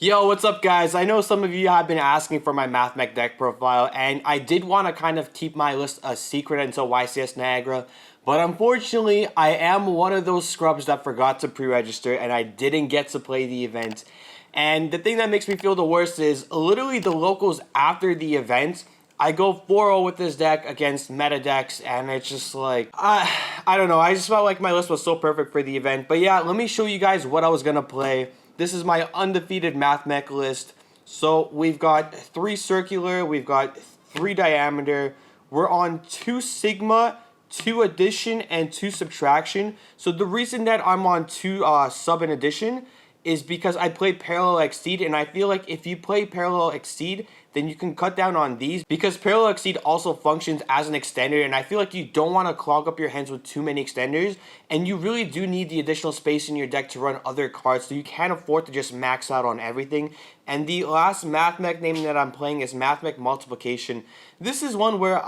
Yo, what's up guys? I know some of you have been asking for my MathMech deck profile, and I did want to kind of keep my list a secret until YCS Niagara, but unfortunately I am one of those scrubs that forgot to pre-register and I didn't get to play the event. And the thing that makes me feel the worst is literally the locals after the event, I go 4-0 with this deck against meta decks, and it's just like, I don't know, I just felt like my list was so perfect for the event. But yeah, let me show you guys what I was going to play. This is my undefeated MathMech list. So we've got 3 circular, we've got 3 diameter, we're on 2 sigma, 2 addition, and 2 subtraction. So the reason that I'm on 2 sub and addition is because I play parallel exceed, and I feel like if you play parallel exceed, then you can cut down on these because parallel exceed also functions as an extender, and I feel like you don't want to clog up your hands with too many extenders, and you really do need the additional space in your deck to run other cards, so you can't afford to just max out on everything. And the last MathMech name that I'm playing is MathMech Multiplication. This is one where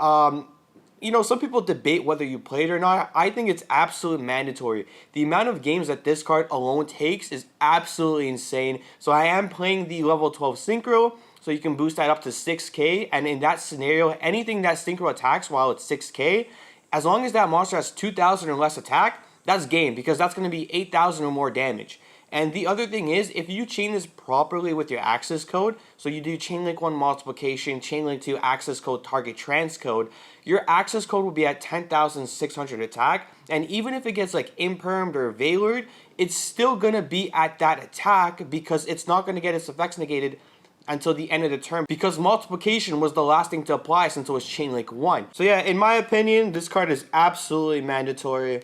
you know, some people debate whether you play it or not. I think it's absolutely mandatory. The amount of games that this card alone takes is absolutely insane. So I am playing the level 12 Synchro, so you can boost that up to 6k. And in that scenario, anything that Synchro attacks while it's 6k, as long as that monster has 2,000 or less attack, that's game, because that's going to be 8,000 or more damage. And the other thing is, if you chain this properly with your access code, so you do chain link 1 multiplication, chain link 2 access code target transcode, your access code will be at 10,600 attack, and even if it gets like impermed or veilored, it's still going to be at that attack because it's not going to get its effects negated until the end of the turn, because multiplication was the last thing to apply since it was chain link 1. So yeah, in my opinion, this card is absolutely mandatory.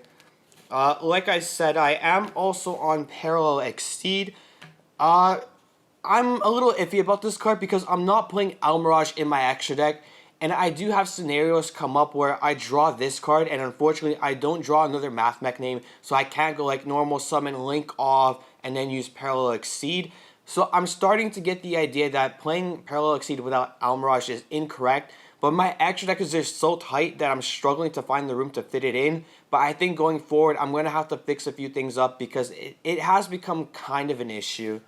Like I said, I am also on Parallel Exceed. I'm a little iffy about this card because I'm not playing Almirage in my extra deck, and I do have scenarios come up where I draw this card, and unfortunately I don't draw another MathMech name, so I can't go like normal summon Link off and then use Parallel Exceed. So I'm starting to get the idea that playing Parallel Exceed without Almirage is incorrect, but my extra deck is just so tight that I'm struggling to find the room to fit it in. But I think going forward, I'm going to have to fix a few things up because it has become kind of an issue.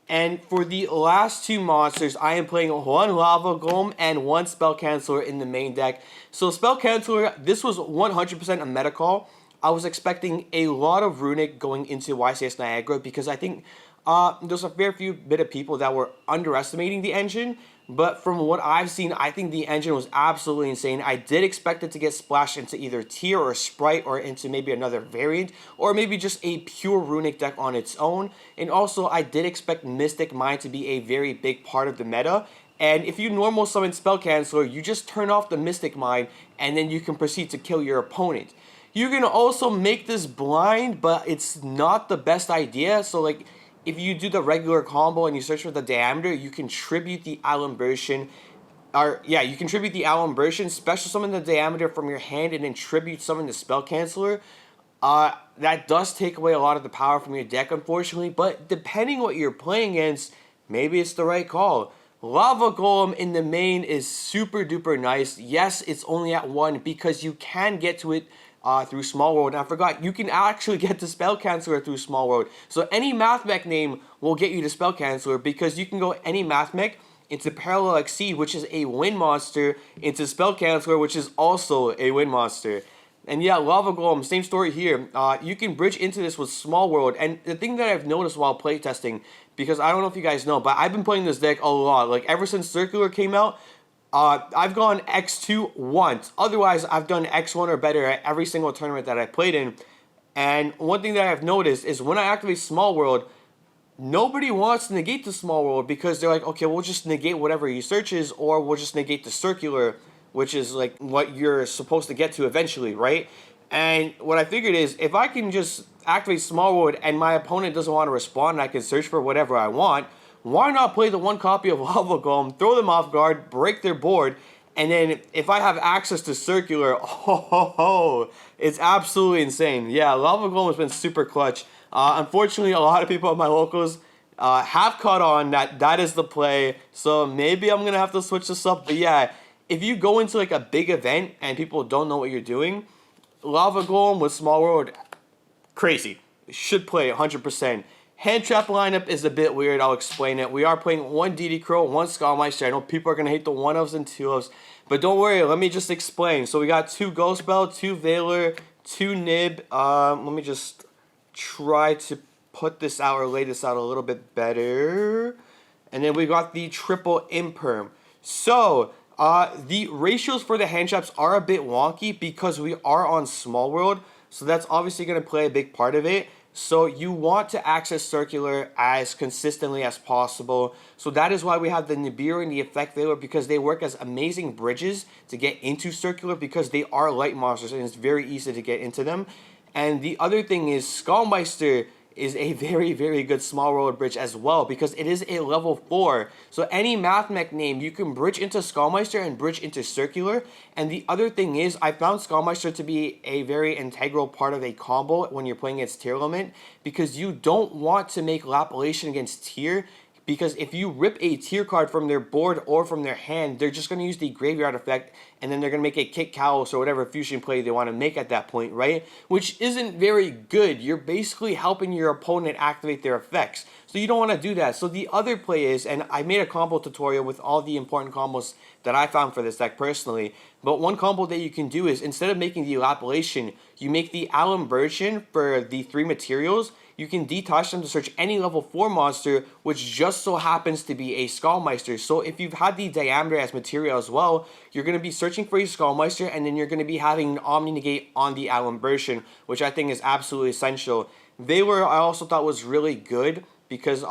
And for the last 2 monsters, I am playing 1 Lava Golem and 1 Spell Canceller in the main deck. So Spell Canceller, this was 100% a meta call. I was expecting a lot of Runic going into YCS Niagara because I think there's a fair few bit of people that were underestimating the engine. But from what I've seen, I think the engine was absolutely insane. I did expect it to get splashed into either Tier or Sprite or into maybe another variant, or maybe just a pure Runic deck on its own. And also, I did expect Mystic Mine to be a very big part of the meta. And if you normal summon Spell Canceller, you just turn off the Mystic Mine, and then you can proceed to kill your opponent. You can also make this blind, but it's not the best idea. So like, if you do the regular combo and you search for the diameter, you contribute the Alumbration, you contribute the Alumbration, special summon the diameter from your hand, and then tribute summon the Spell Canceller. That does take away a lot of the power from your deck, unfortunately, but depending what you're playing against, maybe it's the right call. Lava Golem in the main is super duper nice. Yes, it's only at 1 because you can get to it through Small World. And I forgot, you can actually get to Spell Canceller through Small World. So any MathMech name will get you to Spell Canceller because you can go any MathMech into Parallel Exceed, which is a win monster, into Spell Canceller, which is also a win monster. And yeah, Lava Golem, same story here. You can bridge into this with Small World. And the thing that I've noticed while playtesting, because I don't know if you guys know, but I've been playing this deck a lot. Like ever since Circular came out, I've gone X2 once. Otherwise, I've done X1 or better at every single tournament that I played in. And one thing that I've noticed is when I activate Small World, nobody wants to negate the Small World because they're like, okay, we'll just negate whatever he searches, or we'll just negate the Circular, which is like what you're supposed to get to eventually, right? And what I figured is, if I can just activate Small World and my opponent doesn't want to respond and I can search for whatever I want, why not play the 1 copy of Lava Golem, throw them off guard, break their board, and then if I have access to Circular, it's absolutely insane. Yeah, Lava Golem has been super clutch. Unfortunately, a lot of people at my locals have caught on that is the play, so maybe I'm going to have to switch this up. But yeah, if you go into like a big event and people don't know what you're doing, Lava Golem with Small World, crazy. Should play 100%. Hand trap lineup is a bit weird. I'll explain it. We are playing one DD Crow, one Skullmeister. I know people are going to hate the 1-ofs and 2-ofs, but don't worry. Let me just explain. So we got 2 Ghost Bell, 2 Veiler, 2 Nib. Let me just try to put this out or lay this out a little bit better. And then we got the triple Imperm. So the ratios for the hand traps are a bit wonky because we are on Small World. So that's obviously going to play a big part of it. So you want to access Circular as consistently as possible. So that is why we have the Nibiru and the Effect Veiler, because they work as amazing bridges to get into Circular because they are light monsters and it's very easy to get into them. And the other thing is Skullmeister is a very, very good small world bridge as well because it is a level 4. So any Mathmech name, you can bridge into Skullmeister and bridge into Circular. And the other thing is, I found Skullmeister to be a very integral part of a combo when you're playing against Tier Element because you don't want to make Lapilation against Tier. Because if you rip a tier card from their board or from their hand, they're just going to use the graveyard effect, and then they're going to make a Kick Callus or whatever fusion play they want to make at that point, right? Which isn't very good. You're basically helping your opponent activate their effects. So you don't want to do that. So the other play is, and I made a combo tutorial with all the important combos that I found for this deck personally, but one combo that you can do is, instead of making the Lapilation, you make the Alum version for the 3 materials. You can detach them to search any level 4 monster, which just so happens to be a Skullmeister. So if you've had the Diameter as material as well, you're going to be searching for a Skullmeister, and then you're going to be having an Omni Negate on the Alum version, which I think is absolutely essential. Veiler I also thought was really good because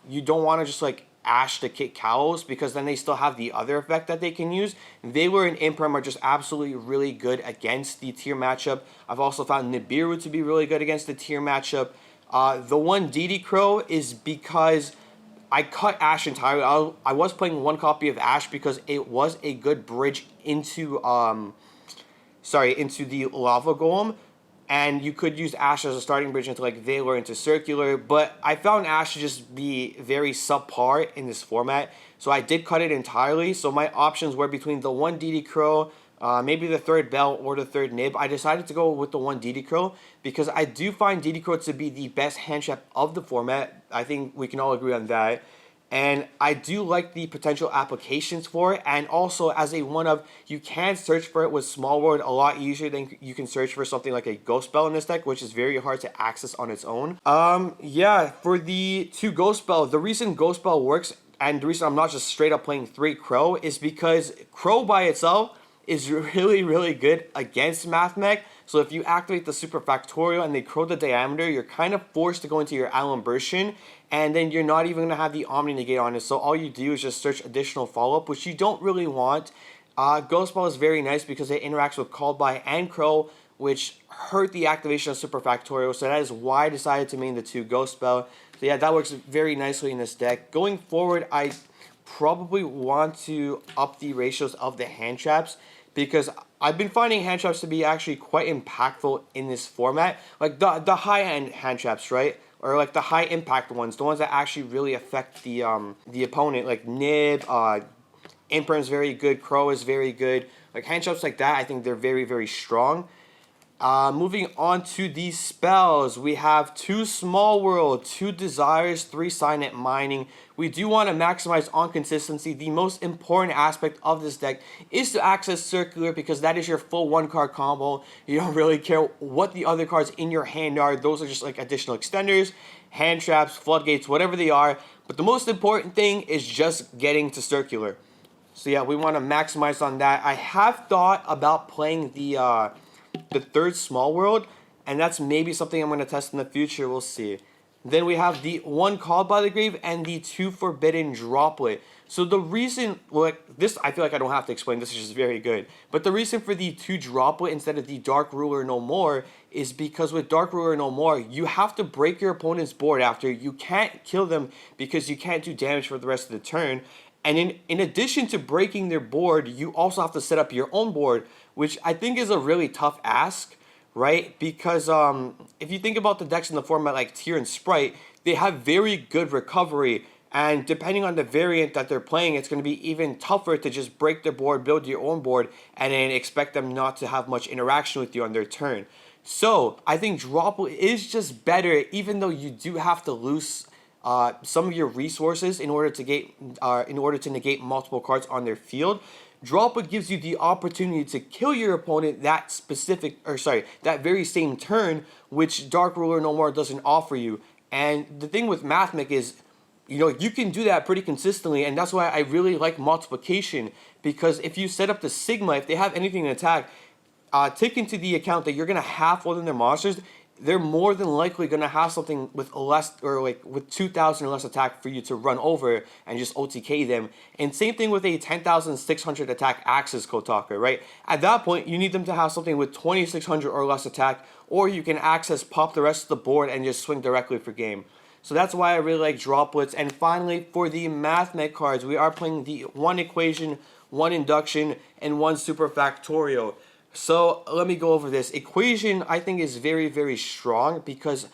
you don't want to just like Ash to Kick Callus because then they still have the other effect that they can use. Veiler and Imperm are just absolutely really good against the tier matchup. I've also found Nibiru to be really good against the tier matchup. The one DD Crow is because I cut Ash entirely. I was playing one copy of Ash because it was a good bridge into into the Lava Golem, and you could use Ash as a starting bridge into like Veiler into Circular, but I found Ash to just be very subpar in this format, so I did cut it entirely. So my options were between the one DD Crow, maybe the 3rd Bell or the 3rd Nib. I decided to go with the one DD Crow because I do find DD Crow to be the best hand trap of the format. I think we can all agree on that. And I do like the potential applications for it. And also, as a 1-of, you can search for it with Small World a lot easier than you can search for something like a Ghost Bell in this deck, which is very hard to access on its own. Yeah, for the 2 Ghost Bell, the reason Ghost Bell works and the reason I'm not just straight up playing 3 Crow is because Crow by itself is really, really good against Mathmech. So if you activate the Super Factorial and they Crow the Diameter, you're kind of forced to go into your Alum version, and then you're not even going to have the Omni Negate on it. So all you do is just search additional follow-up, which you don't really want. Ghost Ball is very nice because it interacts with Called By and Crow, which hurt the activation of Super Factorial. So that is why I decided to main the 2 Ghost Bell. So yeah, that works very nicely in this deck. Going forward, I probably want to up the ratios of the hand traps, because I've been finding hand traps to be actually quite impactful in this format. Like the high-end hand traps, right? Or like the high-impact ones, the ones that actually really affect the opponent. Like Nib, Imperm is very good, Crow is very good. Like hand traps like that, I think they're very, very strong. Moving on to these spells, we have 2 Small World, 2 Desires, 3 Silent Mining. We do want to maximize on consistency. The most important aspect of this deck is to access Circular because that is your full 1-card combo. You don't really care what the other cards in your hand are. Those are just like additional extenders, hand traps, floodgates, whatever they are. But the most important thing is just getting to Circular. So yeah, we want to maximize on that. I have thought about playing the 3rd Small World, and that's maybe something I'm going to test in the future. We'll see. Then we have the 1 Called By the Grave and the 2 Forbidden Droplet. So the reason, this I feel like I don't have to explain, this is just very good. But the reason for the 2 Droplet instead of the Dark Ruler No More is because with Dark Ruler No More, you have to break your opponent's board after. You can't kill them because you can't do damage for the rest of the turn. And in addition to breaking their board, you also have to set up your own board, which I think is a really tough ask, right? Because if you think about the decks in the format like Tier and Sprite, they have very good recovery. And depending on the variant that they're playing, it's going to be even tougher to just break their board, build your own board, and then expect them not to have much interaction with you on their turn. So I think Droplet is just better, even though you do have to lose some of your resources in order to negate multiple cards on their field. Droplet gives you the opportunity to kill your opponent that very same turn, which Dark Ruler No More doesn't offer you. And the thing with Mathmech is, you can do that pretty consistently, and that's why I really like multiplication, because if you set up the Sigma, if they have anything in attack, take into the account that you're going to have one of their monsters, they're more than likely going to have something with less, or like with 2,000 or less attack for you to run over and just OTK them. And same thing with a 10,600 attack Axis Kotaku, right? At that point, you need them to have something with 2,600 or less attack, or you can access pop the rest of the board and just swing directly for game. So that's why I really like Droplets. And finally, for the Mathmech cards, we are playing the 1 Equation, 1 Induction, and 1 Superfactorial. So let me go over this. Equation, I think, is very, very strong because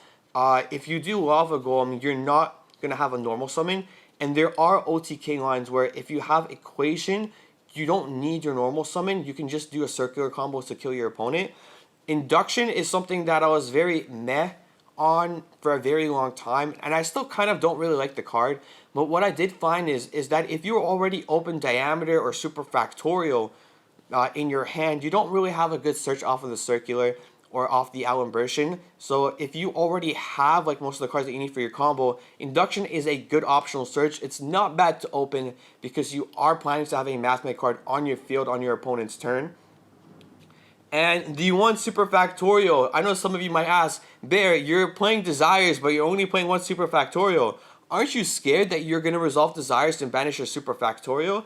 if you do Lava Golem, you're not going to have a normal summon. And there are OTK lines where if you have Equation, you don't need your normal summon. You can just do a circular combo to kill your opponent. Induction is something that I was very meh on for a very long time, and I still kind of don't really like the card. But what I did find is that if you're already open Diameter or Superfactorial in your hand, you don't really have a good search off of the circular or off the Alimbertion. So if you already have like most of the cards that you need for your combo, Induction is a good optional search. It's not bad to open because you are planning to have a Mathmech card on your field on your opponent's turn. And the 1 Superfactorial, I know some of you might ask, Bear, you're playing Desires, but you're only playing 1 Superfactorial. Aren't you scared that you're going to resolve Desires and banish your Superfactorial?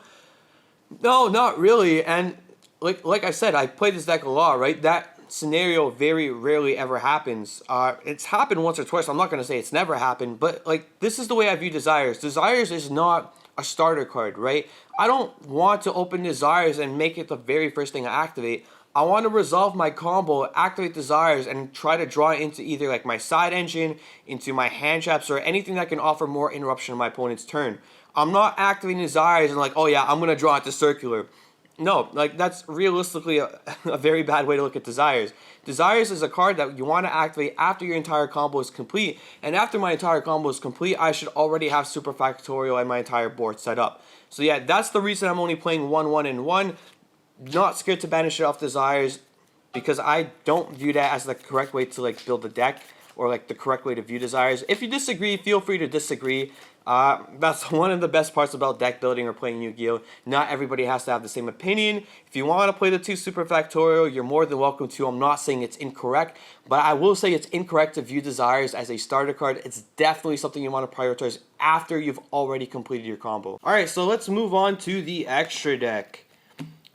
No, not really. And like I said, I played this deck a lot, right? That scenario very rarely ever happens. It's happened once or twice. I'm not going to say it's never happened, but like this is the way I view Desires. Desires is not a starter card, right? I don't want to open Desires and make it the very first thing I activate. I want to resolve my combo, activate Desires, and try to draw into either like my side engine, into my hand traps, or anything that can offer more interruption on my opponent's turn. I'm not activating Desires and like, oh yeah, I'm going to draw into Circular. No, like that's realistically a very bad way to look at Desires. Desires is a card that you want to activate after your entire combo is complete, and after my entire combo is complete, I should already have Superfactorial and my entire board set up. So yeah, that's the reason I'm only playing 1, 1, and 1. Not scared to banish it off Desires because I don't view that as the correct way to like build a deck or like the correct way to view Desires. If you disagree, feel free to disagree. That's one of the best parts about deck building or playing Yu-Gi-Oh! Not everybody has to have the same opinion. If you want to play the 2 Superfactorial, you're more than welcome to. I'm not saying it's incorrect, but I will say it's incorrect to view Desires as a starter card. It's definitely something you want to prioritize after you've already completed your combo. Alright, so let's move on to the extra deck.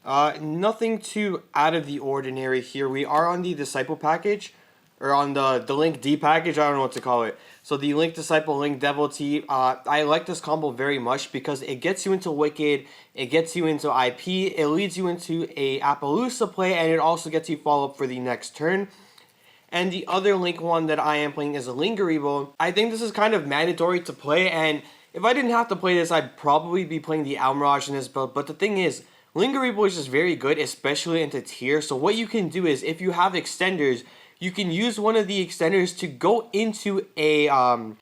Nothing too out of the ordinary here. We are on the Disciple package, or on the Link D package, I don't know what to call it. So the Link Disciple, Link Devotee, I like this combo very much because it gets you into Wicked, it gets you into IP, it leads you into a Appaloosa play, and it also gets you follow-up for the next turn. And the other Link one that I am playing is a Lingeribo. I think this is kind of mandatory to play, and if I didn't have to play this, I'd probably be playing the Almirage in this build. But the thing is, Lingeribo is just very good, especially into tier. So what you can do is, if you have extenders, you can use one of the extenders to go into a, I'm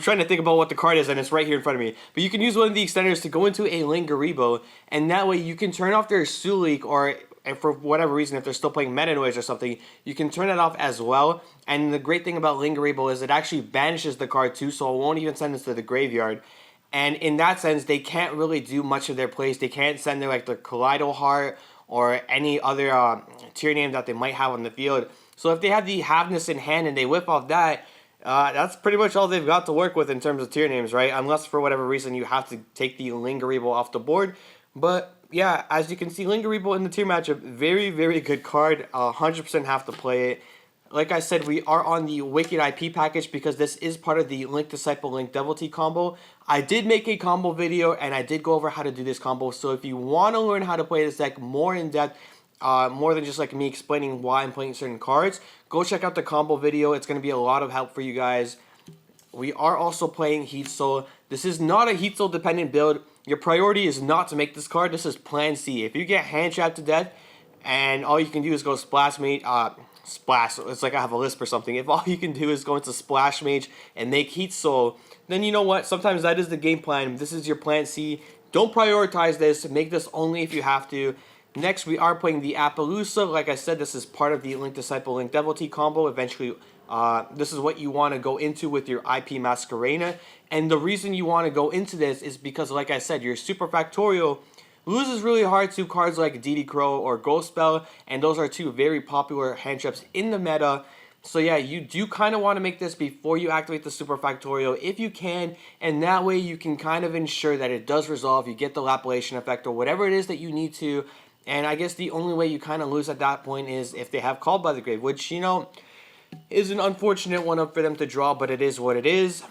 trying to think about what the card is, and it's right here in front of me. But you can use one of the extenders to go into a Lingeribo, and that way you can turn off their Sulik, or for whatever reason, if they're still playing Meta Noise or something, you can turn it off as well. And the great thing about Lingeribo is it actually banishes the card too, so it won't even send it to the graveyard. And in that sense, they can't really do much of their plays. They can't send their like the Kaleido Heart or any other tier name that they might have on the field. So if they have the Havness in hand and they whip off that, that's pretty much all they've got to work with in terms of tier names, right? Unless for whatever reason you have to take the Lingeribo off the board. But yeah, as you can see, Lingeribo in the tier matchup, very, very good card. 100% have to play it. Like I said, we are on the Wicked IP package because this is part of the Link Disciple, Link Devotee combo. I did make a combo video and I did go over how to do this combo. So if you want to learn how to play this deck more in depth, more than just like me explaining why I'm playing certain cards, go check out the combo video. It's going to be a lot of help for you guys. We are also playing Heat Soul. This is not a Heat Soul dependent build. Your priority is not to make this card. This is plan C. If you get hand trapped to death and all you can do is go Splash Mate, Splash. It's like I have a lisp or something. If all you can do is go into Splash Mage and make Heat Soul, then you know what? Sometimes that is the game plan. This is your plan C. Don't prioritize this. Make this only if you have to. Next, we are playing the Appaloosa. Like I said, this is part of the Link Disciple, Link Devotee combo. Eventually, this is what you want to go into with your IP Masquerena. And the reason you want to go into this is because, like I said, your Super Factorial loses really hard to cards like DD Crow or Ghost Spell, and those are two very popular hand traps in the meta. So yeah, you do kind of want to make this before you activate the Super Factorial if you can, and that way you can kind of ensure that it does resolve, you get the Lapellation effect or whatever it is that you need to. And I guess the only way you kind of lose at that point is if they have Called by the Grave, which, you know, is an unfortunate one up for them to draw, but it is what it is.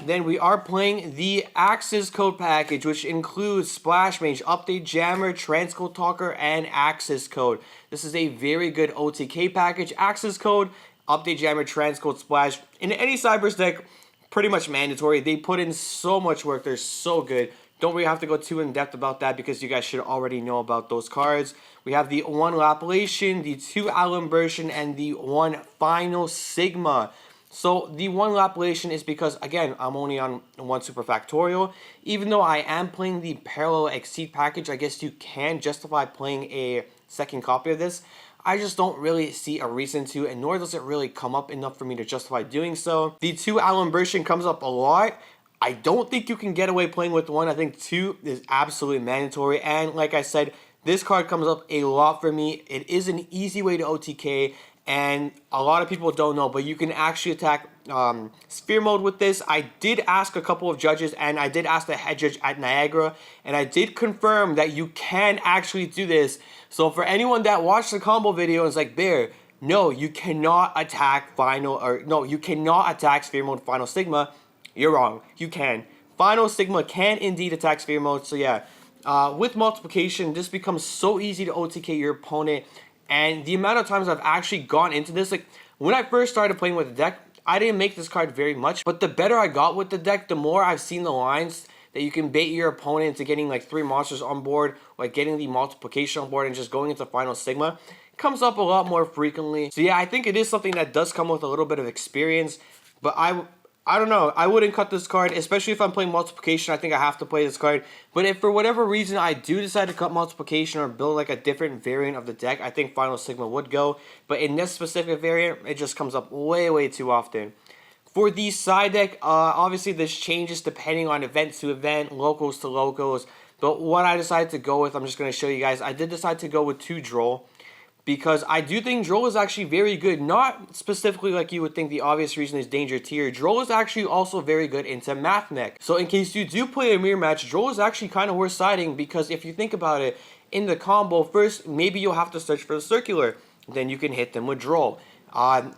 Then we are playing the Axis Code package, which includes Splash Mage, Update Jammer, Transcode Talker, and Axis Code. This is a very good OTK package. Axis Code, Update Jammer, Transcode, Splash. In any Cyberse deck, pretty much mandatory. They put in so much work. They're so good. Don't really have to go too in depth about that because you guys should already know about those cards. We have the 1 Lapellation, the 2 Alimbertion, and the 1 Final Sigma. So the 1 Lapellation is because, again, I'm only on 1 Super Factorial. Even though I am playing the Parallel Exceed package, I guess you can justify playing a second copy of this. I just don't really see a reason to, and nor does it really come up enough for me to justify doing so. The 2 Alimbertion comes up a lot. I don't think you can get away playing with 1. I think 2 is absolutely mandatory. And like I said, this card comes up a lot for me. It is an easy way to OTK. And a lot of people don't know, but you can actually attack Sphere Mode with this. I did ask a couple of judges, and I did ask the head judge at Niagara, and I did confirm that you can actually do this. So for anyone that watched the combo video and is like, Bear, no, you cannot attack you cannot attack Sphere Mode Final Sigma. You're wrong. You can. Final Sigma can indeed attack Sphere Mode. So yeah, with multiplication, this becomes so easy to OTK your opponent. And the amount of times I've actually gone into this, like when I first started playing with the deck, I didn't make this card very much. But the better I got with the deck, the more I've seen the lines that you can bait your opponent into getting like 3 monsters on board, like getting the multiplication on board and just going into Final Sigma. It comes up a lot more frequently. So yeah, I think it is something that does come with a little bit of experience. But I don't know. I wouldn't cut this card, especially if I'm playing multiplication. I think I have to play this card. But if for whatever reason I do decide to cut multiplication or build like a different variant of the deck, I think Final Sigma would go. But in this specific variant, it just comes up way, way too often. For the side deck, obviously this changes depending on event to event, locals to locals. But what I decided to go with, I'm just going to show you guys. I did decide to go with 2 Droll, because I do think Droll is actually very good. Not specifically like you would think the obvious reason is Danger Tier. Droll is actually also very good into MathMech. So in case you do play a mirror match, Droll is actually kind of worth siding, because if you think about it, in the combo, first, maybe you'll have to search for the Circular. Then you can hit them with Droll.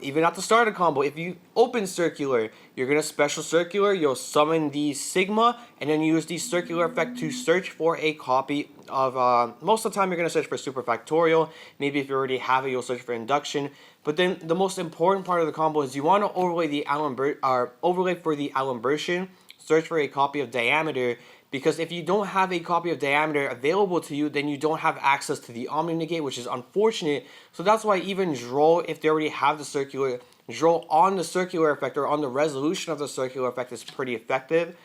Even at the start of combo, if you open Circular, you're going to special Circular, you'll summon the Sigma, and then use the Circular effect to search for a copy of, most of the time you're going to search for Super Factorial. Maybe if you already have it, you'll search for Induction. But then the most important part of the combo is you want to overlay for the Alimbertion, search for a copy of Diameter, because if you don't have a copy of Diameter available to you, then you don't have access to the Omni Negate, which is unfortunate. So that's why even Droll, if they already have the Circular, Droll on the Circular effect or on the resolution of the Circular effect is pretty effective.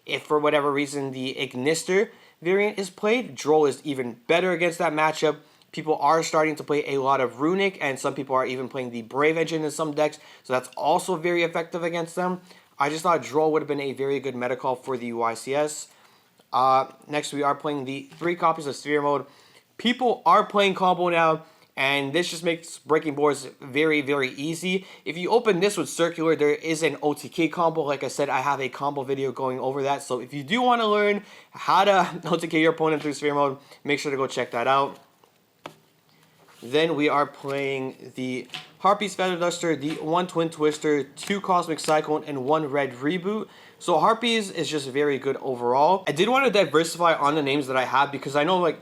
If for whatever reason the Ignister variant is played, Droll is even better against that matchup. People are starting to play a lot of Runic, and some people are even playing the Brave Engine in some decks, so that's also very effective against them. I just thought Droll would have been a very good meta call for the YCS. Next, we are playing the 3 copies of Sphere Mode. People are playing combo now, and this just makes breaking boards very, very easy. If you open this with Circular, there is an OTK combo. Like I said, I have a combo video going over that. So if you do want to learn how to OTK your opponent through Sphere Mode, make sure to go check that out. Then we are playing the Harpy's Feather Duster, the 1 Twin Twister, 2 Cosmic Cyclone, and 1 Red Reboot. So Harpies is just very good overall. I did want to diversify on the names that I have, because I know like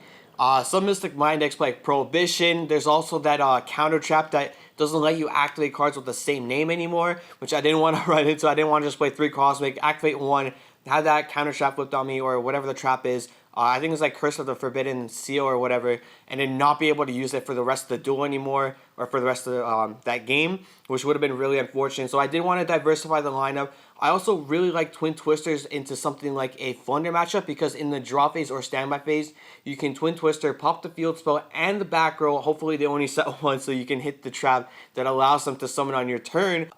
some Mystic Mind decks play like Prohibition. There's also that counter trap that doesn't let you activate cards with the same name anymore, which I didn't want to run into. I didn't want to just play 3 Cosmic, activate 1, have that counter trap flipped on me, or whatever the trap is. I think it's like Curse of the Forbidden Seal or whatever, and then not be able to use it for the rest of the duel anymore, or for the rest of that game, which would have been really unfortunate. So I did want to diversify the lineup. I also really like Twin Twisters into something like a Flunder matchup, because in the draw phase or standby phase, you can Twin Twister, pop the field spell and the back row. Hopefully they only set one so you can hit the trap that allows them to summon on your turn.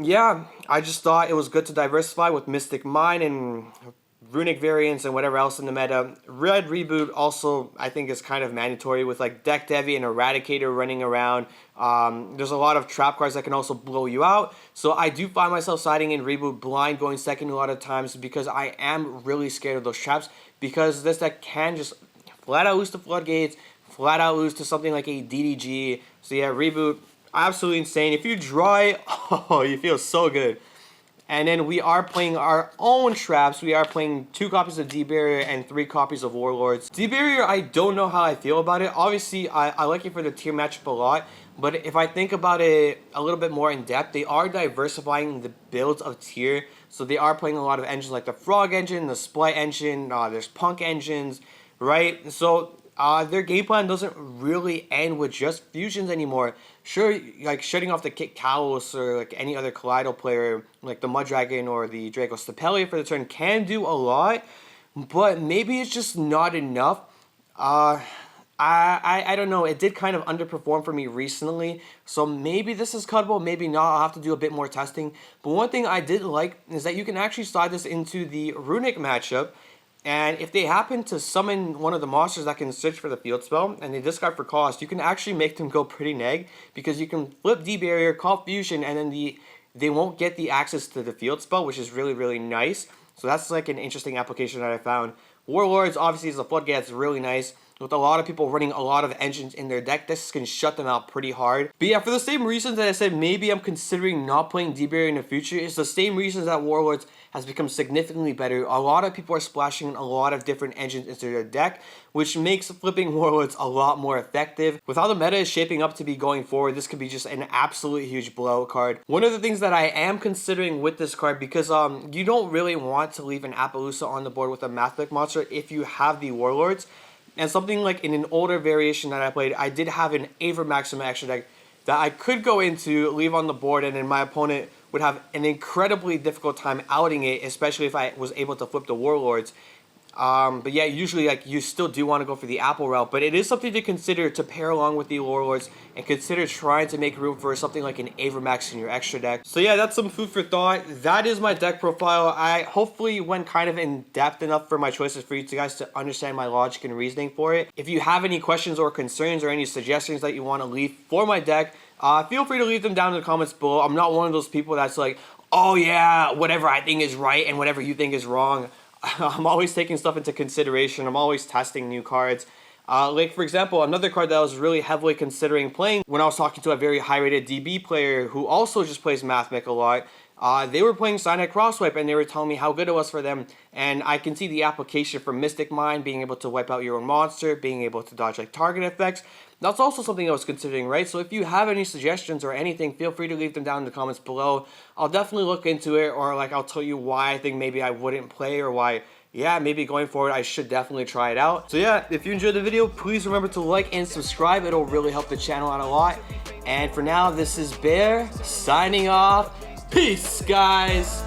Yeah, I just thought it was good to diversify with Mystic Mine and Runic variants and whatever else in the meta. Red Reboot also, I think, is kind of mandatory with like Deck Devi and Eradicator running around. There's a lot of trap cards that can also blow you out. So I do find myself siding in Reboot blind, going second a lot of times, because I am really scared of those traps, because this deck can just flat out lose to Floodgates, flat out lose to something like a DDG. So yeah, Reboot, absolutely insane. If you draw it, oh, you feel so good. And then we are playing our own traps. We are playing 2 copies of D-Barrier and 3 copies of Warlords. D-Barrier, I don't know how I feel about it. Obviously, I like it for the tier matchup a lot. But if I think about it a little bit more in depth, they are diversifying the builds of tier. So they are playing a lot of engines like the Frog engine, the Splice engine, there's Punk engines, right? So their game plan doesn't really end with just fusions anymore. Sure, like shutting off the Kit Kalos or like any other Kaleido player, like the Mudragon or the Draco Stapelia for the turn, can do a lot, but maybe it's just not enough. I don't know. It did kind of underperform for me recently, so maybe this is cuttable, maybe not. I'll have to do a bit more testing. But one thing I did like is that you can actually slide this into the Runic matchup. And if they happen to summon one of the monsters that can search for the field spell, and they discard for cost, you can actually make them go pretty neg, because you can flip D-Barrier, call Fusion, and then they won't get the access to the field spell, which is really, really nice. So that's like an interesting application that I found. Warlords, obviously, as a Floodgate, it's really nice. With a lot of people running a lot of engines in their deck, this can shut them out pretty hard. But yeah, for the same reasons that I said maybe I'm considering not playing D-Barrier in the future, it's the same reasons that Warlords has become significantly better. A lot of people are splashing a lot of different engines into their deck, which makes flipping Warlords a lot more effective. With how the meta is shaping up to be going forward, this could be just an absolute huge blowout card. One of the things that I am considering with this card, because you don't really want to leave an Appaloosa on the board with a Mathmech monster if you have the Warlords. And something like in an older variation that I played, I did have an Aver Maxima extra deck that I could go into, leave on the board, and then my opponent would have an incredibly difficult time outing it, especially if I was able to flip the Warlords. But yeah, usually like you still do want to go for the Apple route, but it is something to consider to pair along with the Warlords, and consider trying to make room for something like an Avermax in your extra deck. So yeah, that's some food for thought. That is my deck profile. I hopefully went kind of in depth enough for my choices for you guys to understand my logic and reasoning for it. If you have any questions or concerns or any suggestions that you want to leave for my deck, feel free to leave them down in the comments below. I'm not one of those people that's like, oh yeah, whatever I think is right and whatever you think is wrong. I'm always taking stuff into consideration. I'm always testing new cards. Like, for example, another card that I was really heavily considering playing when I was talking to a very high-rated DB player who also just plays Mathmech a lot. They were playing Cyanide Crosswipe, and they were telling me how good it was for them. And I can see the application for Mystic Mine, being able to wipe out your own monster, being able to dodge like target effects. That's also something I was considering, right? So if you have any suggestions or anything, feel free to leave them down in the comments below. I'll definitely look into it, or like I'll tell you why I think maybe I wouldn't play, or why, yeah, maybe going forward I should definitely try it out. So yeah, if you enjoyed the video, please remember to like and subscribe. It'll really help the channel out a lot. And for now, this is Bear signing off. Peace, guys.